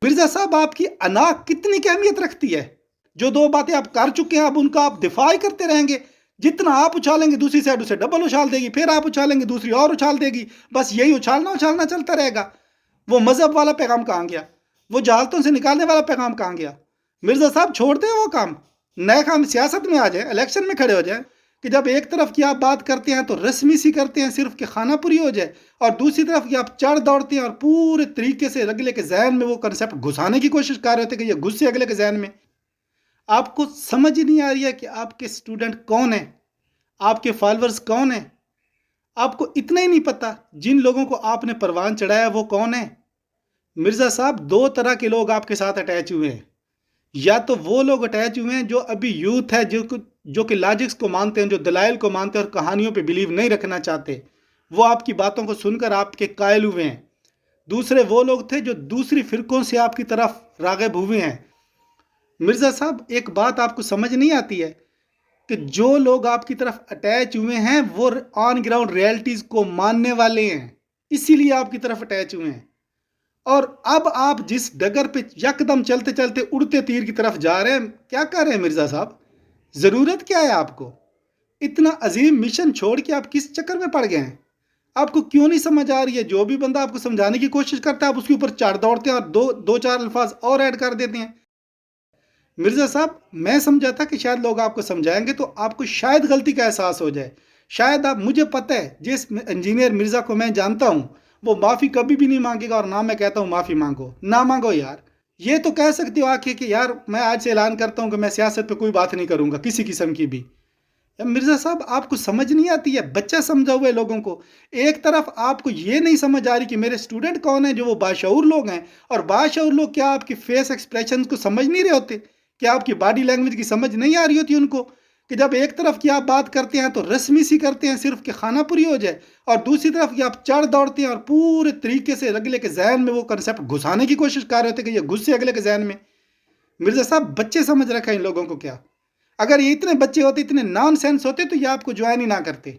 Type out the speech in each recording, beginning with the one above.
مرزا صاحب آپ کی انا کتنی کی اہمیت رکھتی ہے؟ جو دو باتیں آپ کر چکے ہیں اب ان کا آپ دفاع ہی کرتے رہیں گے. جتنا آپ اچھالیں گے دوسری سائڈ اسے ڈبل اچھال دے گی، پھر آپ اچھالیں گے دوسری اور اچھال دے گی. بس یہی اچھالنا اچھالنا چلتا رہے گا. وہ مذہب والا پیغام کہاں گیا؟ وہ جہالتوں سے نکالنے والا پیغام کہاں گیا؟ مرزا صاحب چھوڑ دیں وہ کام. نئے کام سیاست میں آ جائیں، الیکشن میں کھڑے ہو جائیں کہ جب ایک طرف کی آپ بات کرتے ہیں تو رسمی سی کرتے ہیں صرف کہ خانہ پوری ہو جائے، اور دوسری طرف کی آپ چڑھ دوڑتے ہیں اور پورے طریقے سے اگلے کے ذہن میں وہ کنسیپٹ گھسانے کی کوشش کر رہے ہوتے کہ یہ گھسے اگلے کے ذہن میں. آپ کو سمجھ ہی نہیں آ رہی ہے کہ آپ کے اسٹوڈنٹ کون ہیں، آپ کے فالورز کون ہیں. آپ کو اتنا ہی نہیں پتا جن لوگوں کو آپ نے پروان چڑھایا وہ کون ہیں. مرزا صاحب دو طرح کے لوگ آپ کے ساتھ اٹیچ ہوئے ہیں. یا تو وہ لوگ اٹیچ ہوئے ہیں جو ابھی یوتھ ہے، جو کہ لاجکس کو مانتے ہیں، جو دلائل کو مانتے ہیں اور کہانیوں پہ بلیو نہیں رکھنا چاہتے. وہ آپ کی باتوں کو سن کر آپ کے قائل ہوئے ہیں. دوسرے وہ لوگ تھے جو دوسری فرقوں سے آپ کی طرف راغب ہوئے ہیں. مرزا صاحب ایک بات آپ کو سمجھ نہیں آتی ہے کہ جو لوگ آپ کی طرف اٹیچ ہوئے ہیں وہ آن گراؤنڈ ریالٹیز کو ماننے والے ہیں، اسی لیے آپ کی طرف اٹیچ ہوئے ہیں. اور اب آپ جس ڈگر پہ یکدم چلتے چلتے اڑتے تیر کی طرف جا رہے ہیں، کیا کر رہے ہیں مرزا صاحب؟ ضرورت کیا ہے آپ کو؟ اتنا عظیم مشن چھوڑ کے آپ کس چکر میں پڑ گئے ہیں؟ آپ کو کیوں نہیں سمجھ آ رہی ہے؟ جو بھی بندہ آپ کو سمجھانے کی کوشش کرتا ہے آپ اس کے اوپر چڑھ دوڑتے ہیں اور دو چار الفاظ اور ایڈ کر دیتے ہیں. مرزا صاحب میں سمجھا تھا کہ شاید لوگ آپ کو سمجھائیں گے تو آپ کو شاید غلطی کا احساس ہو جائے. شاید مجھے پتہ ہے جس انجینئر مرزا کو میں جانتا ہوں وہ معافی کبھی بھی نہیں مانگے گا، اور نہ میں کہتا ہوں معافی مانگو، نہ مانگو یار. یہ تو کہہ سکتے ہو آ کے کہ یار میں آج سے اعلان کرتا ہوں کہ میں سیاست پہ کوئی بات نہیں کروں گا کسی قسم کی بھی. مرزا صاحب آپ کو سمجھ نہیں آتی ہے؟ بچہ سمجھا ہوا ہے لوگوں کو. ایک طرف آپ کو یہ نہیں سمجھ آ رہی کہ میرے اسٹوڈنٹ کون ہیں جو وہ باشعور لوگ ہیں، اور باشعور لوگ کیا آپ کی فیس ایکسپریشنز کو سمجھ نہیں رہے ہوتے؟ کیا آپ کی باڈی لینگویج کی سمجھ نہیں آ رہی ہوتی ان کو کہ جب ایک طرف کی آپ بات کرتے ہیں تو رسمی سی کرتے ہیں صرف کہ خانہ پوری ہو جائے، اور دوسری طرف کی آپ چڑھ دوڑتے ہیں اور پورے طریقے سے اگلے کے ذہن میں وہ کنسیپٹ گھسانے کی کوشش کر رہے ہوتے کہ یہ گھسے اگلے کے ذہن میں. مرزا صاحب بچے سمجھ رکھا ہے ان لوگوں کو کیا؟ اگر یہ اتنے بچے ہوتے، اتنے نان سینس ہوتے تو یہ آپ کو جوائن ہی نہ کرتے.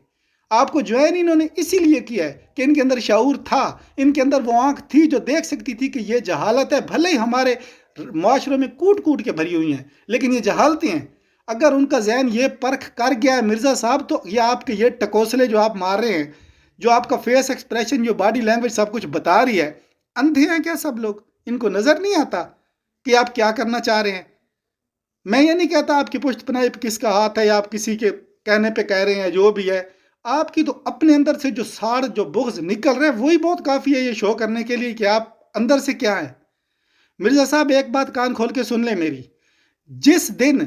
آپ کو جوائن انہوں نے اسی لیے کیا ہے کہ ان کے اندر شعور تھا، ان کے اندر وہ آنکھ تھی جو دیکھ سکتی تھی کہ یہ جہالت ہے. بھلے ہی ہمارے معاشروں میں کوٹ کوٹ کے بھری ہوئی ہیں لیکن یہ جہالتیں ہیں. اگر ان کا ذہن یہ پرکھ کر گیا ہے مرزا صاحب تو یہ آپ کے یہ ٹکوسلے جو آپ مار رہے ہیں، جو آپ کا فیس ایکسپریشن، جو باڈی لینگویج سب کچھ بتا رہی ہے. اندھے ہیں کیا سب لوگ؟ ان کو نظر نہیں آتا کہ آپ کیا کرنا چاہ رہے ہیں؟ میں یہ نہیں کہتا آپ کی پشت پناہی پہ کس کا ہاتھ ہے یا آپ کسی کے کہنے پہ کہہ رہے ہیں، جو بھی ہے آپ کی تو اپنے اندر سے جو ساڑ جو بغض نکل رہا ہے وہی بہت کافی ہے یہ شو کرنے کے لیے کہ آپ اندر سے کیا ہے. مرزا صاحب ایک بات کان کھول کے سن لیں میری. جس دن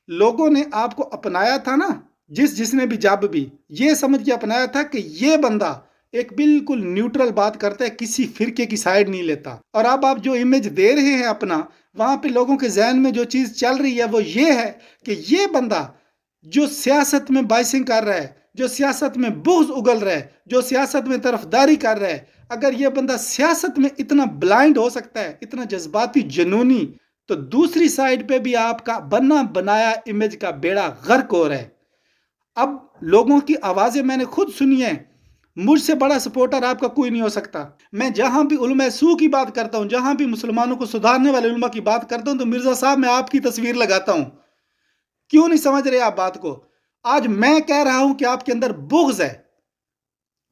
لوگوں نے آپ کو اپنایا تھا نا، جس نے بھی جب بھی یہ سمجھ کے اپنایا تھا کہ یہ بندہ ایک بالکل نیوٹرل بات کرتا ہے، کسی فرقے کی سائیڈ نہیں لیتا، اور اب آپ جو امیج دے رہے ہیں اپنا، وہاں پہ لوگوں کے ذہن میں جو چیز چل رہی ہے وہ یہ ہے کہ یہ بندہ جو سیاست میں بائسنگ کر رہا ہے، جو سیاست میں بغض اگل رہا ہے، جو سیاست میں طرفداری کر رہا ہے، اگر یہ بندہ سیاست میں اتنا بلائنڈ ہو سکتا ہے، اتنا جذباتی جنونی، تو دوسری سائیڈ پہ بھی آپ کا بنا بنایا امیج کا بیڑا غرق ہو رہا ہے. اب لوگوں کی آوازیں میں نے خود سنی ہیں. مجھ سے بڑا سپورٹر آپ کا کوئی نہیں ہو سکتا. میں جہاں بھی علماء سو کی بات کرتا ہوں، جہاں بھی مسلمانوں کو سدھارنے والے علماء کی بات کرتا ہوں، تو مرزا صاحب میں آپ کی تصویر لگاتا ہوں. کیوں نہیں سمجھ رہے آپ بات کو؟ آج میں کہہ رہا ہوں کہ آپ کے اندر بغض ہے.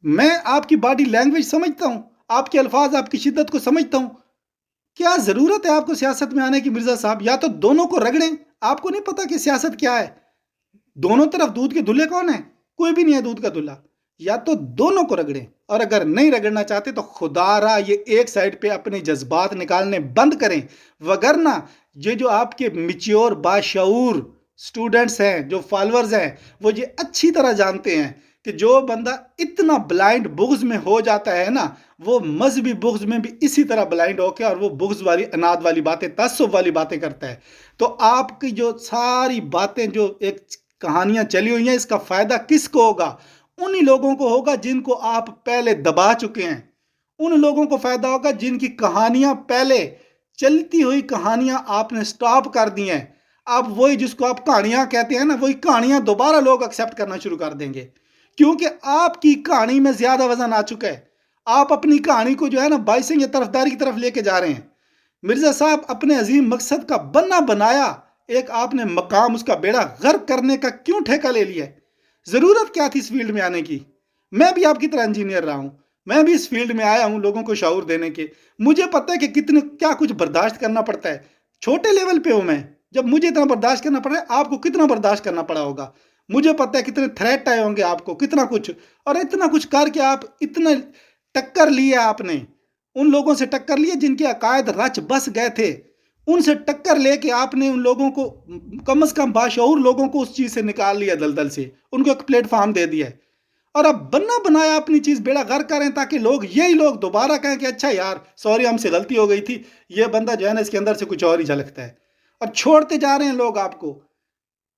میں آپ کی باڈی لینگویج سمجھتا ہوں، آپ کے الفاظ، آپ کی شدت کو سمجھتا ہوں. کیا ضرورت ہے آپ کو سیاست میں آنے کی مرزا صاحب؟ یا تو دونوں کو رگڑیں. آپ کو نہیں پتا کہ سیاست کیا ہے؟ دونوں طرف دودھ کے دلہے کون ہیں؟ کوئی بھی نہیں ہے دودھ کا دلہا. یا تو دونوں کو رگڑیں، اور اگر نہیں رگڑنا چاہتے تو خدا را یہ ایک سائڈ پہ اپنے جذبات نکالنے بند کریں. وگرنہ یہ جو آپ کے میچیور باشعور سٹوڈنٹس ہیں، جو فالورز ہیں، وہ یہ اچھی طرح جانتے ہیں کہ جو بندہ اتنا بلائنڈ بغض میں ہو جاتا ہے نا، وہ مذہبی بغض میں بھی اسی طرح بلائنڈ ہو کے اور وہ بغض والی، اناد والی باتیں، تعصب والی باتیں کرتا ہے. تو آپ کی جو ساری باتیں، جو ایک کہانیاں چلی ہوئی ہیں، اس کا فائدہ کس کو ہوگا؟ انہی لوگوں کو ہوگا جن کو آپ پہلے دبا چکے ہیں. ان لوگوں کو فائدہ ہوگا جن کی کہانیاں، پہلے چلتی ہوئی کہانیاں آپ نے سٹاپ کر دی ہیں. اب وہی جس کو آپ کہانیاں کہتے ہیں نا، وہی کہانیاں دوبارہ لوگ ایکسیپٹ کرنا شروع کر دیں گے، کیونکہ آپ کی کہانی میں زیادہ وزن آ چکا ہے. آپ اپنی کہانی کو جو ہے نا بائسنگ یا طرفداری کی طرف لے کے جا رہے ہیں. مرزا صاحب اپنے عظیم مقصد کا بنا بنایا، ایک آپ نے مقام اس کا بیڑا غرق کرنے کا کیوں ٹھیکہ لے لیا ہے؟ ضرورت کیا تھی اس فیلڈ میں آنے کی؟ میں بھی آپ کی طرح انجینئر رہا ہوں، میں بھی اس فیلڈ میں آیا ہوں لوگوں کو شعور دینے کے. مجھے پتہ ہے کہ کیا کچھ برداشت کرنا پڑتا ہے. چھوٹے لیول پہ ہوں میں، جب مجھے اتنا برداشت کرنا پڑا ہے، آپ کو کتنا برداشت کرنا پڑا ہوگا. مجھے پتہ ہے کتنے تھریٹ آئے ہوں گے آپ کو، کتنا کچھ، اور اتنا کچھ کر کے آپ اتنا ٹکر لیا. آپ نے ان لوگوں سے ٹکر لیے جن کے عقائد رچ بس گئے تھے. ان سے ٹکر لے کے آپ نے ان لوگوں کو، کم از کم باشعور لوگوں کو اس چیز سے نکال لیا، دلدل سے ان کو ایک پلیٹ فارم دے دیا ہے. اور اب بننا بنایا اپنی چیز بیڑا غرق کریں تاکہ یہی لوگ دوبارہ کہیں کہ اچھا یار سوری ہم سے غلطی ہو گئی تھی، یہ بندہ جو ہے نا اس کے اندر سے کچھ اور ہی جھلکتا ہے. اور چھوڑتے جا رہے ہیں لوگ آپ کو.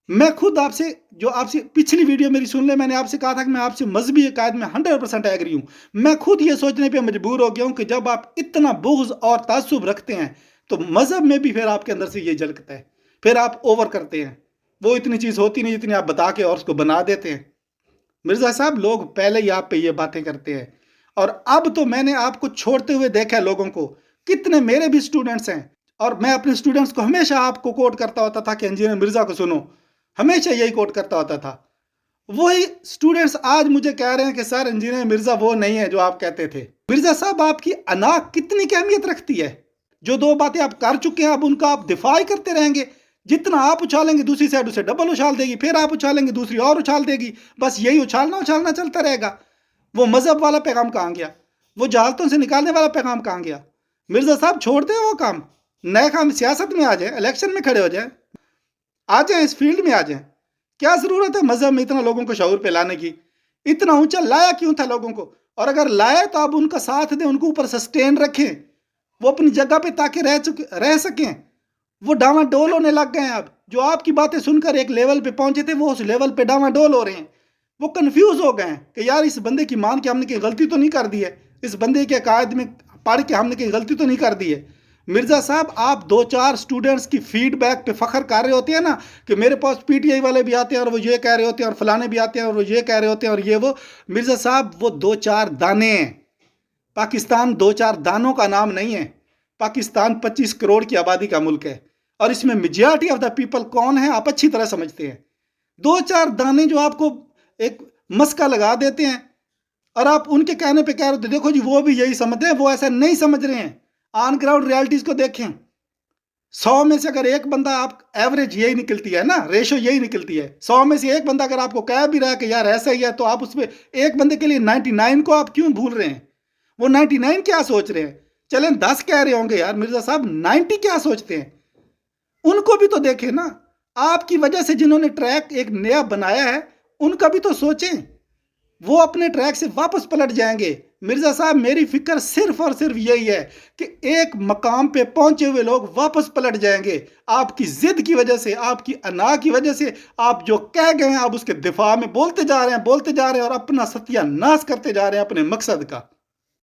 میں خود آپ سے پچھلی ویڈیو میری سن لیں، میں نے آپ سے کہا تھا کہ میں آپ سے مذہبی عقائد میں 100% ایگری ہوں. میں خود یہ سوچنے پہ مجبور ہو گیا ہوں کہ جب آپ اتنا بغض اور تعصب رکھتے ہیں تو مذہب میں بھی پھر آپ کے اندر سے یہ جھلکتا ہے، پھر آپ اوور کرتے ہیں. وہ اتنی چیز ہوتی نہیں جتنی آپ بتا کے اور اس کو بنا دیتے ہیں. مرزا صاحب لوگ پہلے ہی آپ پہ یہ باتیں کرتے ہیں، اور اب تو میں نے آپ کو چھوڑتے ہوئے دیکھا ہے لوگوں کو. کتنے میرے بھی سٹوڈنٹس ہیں، اور میں اپنے سٹوڈنٹس کو ہمیشہ آپ کو کوٹ کرتا ہوتا تھا کہ انجینئر مرزا کو سنو، ہمیشہ یہی کوٹ کرتا ہوتا تھا. وہی سٹوڈنٹس آج مجھے کہہ رہے ہیں کہ سر انجینئر مرزا وہ نہیں ہے جو آپ کہتے تھے. مرزا صاحب آپ کی انا کتنی کی اہمیت رکھتی ہے؟ جو دو باتیں آپ کر چکے ہیں اب ان کا آپ دفاع ہی کرتے رہیں گے. جتنا آپ اچھالیں گے دوسری سائڈ اسے ڈبل اچھال دے گی، پھر آپ اچھالیں گے دوسری اور اچھال دے گی. بس یہی اچھالنا چلتا رہے گا. وہ مذہب والا پیغام کہاں گیا؟ وہ جہالتوں سے نکالنے والا پیغام کہاں گیا؟ مرزا صاحب چھوڑ دیں وہ کام، نئے کام سیاست میں آ جائیں، الیکشن میں کھڑے ہو جائیں، آ جائیں اس فیلڈ میں آ جائیں. کیا ضرورت ہے مذہب میں اتنا لوگوں کو شعور پہ لانے کی؟ اتنا اونچا لایا کیوں تھا لوگوں کو؟ اور اگر لائے تو آپ ان کا ساتھ دیں، ان کو اوپر سسٹین رکھیں، وہ اپنی جگہ پہ تاکہ رہ سکیں. وہ ڈاواں ڈول ہونے لگ گئے ہیں. اب جو آپ کی باتیں سن کر ایک لیول پہ پہنچے تھے وہ اس لیول پہ ڈاواں ڈول ہو رہے ہیں. وہ کنفیوز ہو گئے ہیں کہ یار اس بندے کی مان کے ہم نے کوئی غلطی تو نہیں کر دی ہے، اس بندے کے عقائد میں پڑھ کے ہم نے کوئی غلطی تو نہیں کر دی ہے. مرزا صاحب آپ 2-4 سٹوڈنٹس کی فیڈ بیک پہ فخر کر رہے ہوتے ہیں نا کہ میرے پاس پی ٹی آئی والے بھی آتے ہیں اور وہ یہ کہہ رہے ہوتے ہیں، اور فلانے بھی آتے ہیں اور وہ یہ کہہ رہے ہوتے ہیں، اور یہ وہ. مرزا صاحب وہ 2-4 دانے ہیں. پاکستان 2-4 دانوں کا نام نہیں ہے. پاکستان 25 کروڑ کی آبادی کا ملک ہے، اور اس میں میجارٹی آف دا پیپل کون ہے آپ اچھی طرح سمجھتے ہیں. 2-4 دانے جو آپ کو ایک مسکا لگا دیتے ہیں اور آپ ان کے کہنے پہ کہہ رہے ہوتے دیکھو جی وہ بھی یہی سمجھتے ہیں، وہ ایسا نہیں سمجھ رہے ہیں. آن گراؤنڈ ریالٹیز کو دیکھیں. 100 میں سے اگر ایک بندہ، آپ ایوریج یہی نکلتی ہے نا، ریشو یہی نکلتی ہے. 100 میں سے ایک بندہ اگر آپ کو کہہ بھی رہا ہے کہ یار ایسا ہی ہے، تو آپ اس پہ ایک بندے کے لیے 99 کو آپ کیوں بھول رہے ہیں؟ وہ 99 کیا سوچ رہے ہیں؟ چلیں 10 کہہ رہے ہوں گے، یار مرزا صاحب 90 کیا سوچتے ہیں؟ ان کو بھی تو دیکھیں نا. آپ کی وجہ سے جنہوں نے ٹریک ایک نیا بنایا ہے ان کا بھی تو سوچیں. وہ اپنے ٹریک سے واپس پلٹ جائیں گے. مرزا صاحب میری فکر صرف اور صرف یہی ہے کہ ایک مقام پہ پہنچے ہوئے لوگ واپس پلٹ جائیں گے. آپ کی ضد کی وجہ سے، آپ کی انا کی وجہ سے، آپ جو کہہ گئے ہیں آپ اس کے دفاع میں بولتے جا رہے ہیں اور اپنا ستیہ ناش کرتے جا رہے ہیں اپنے مقصد کا.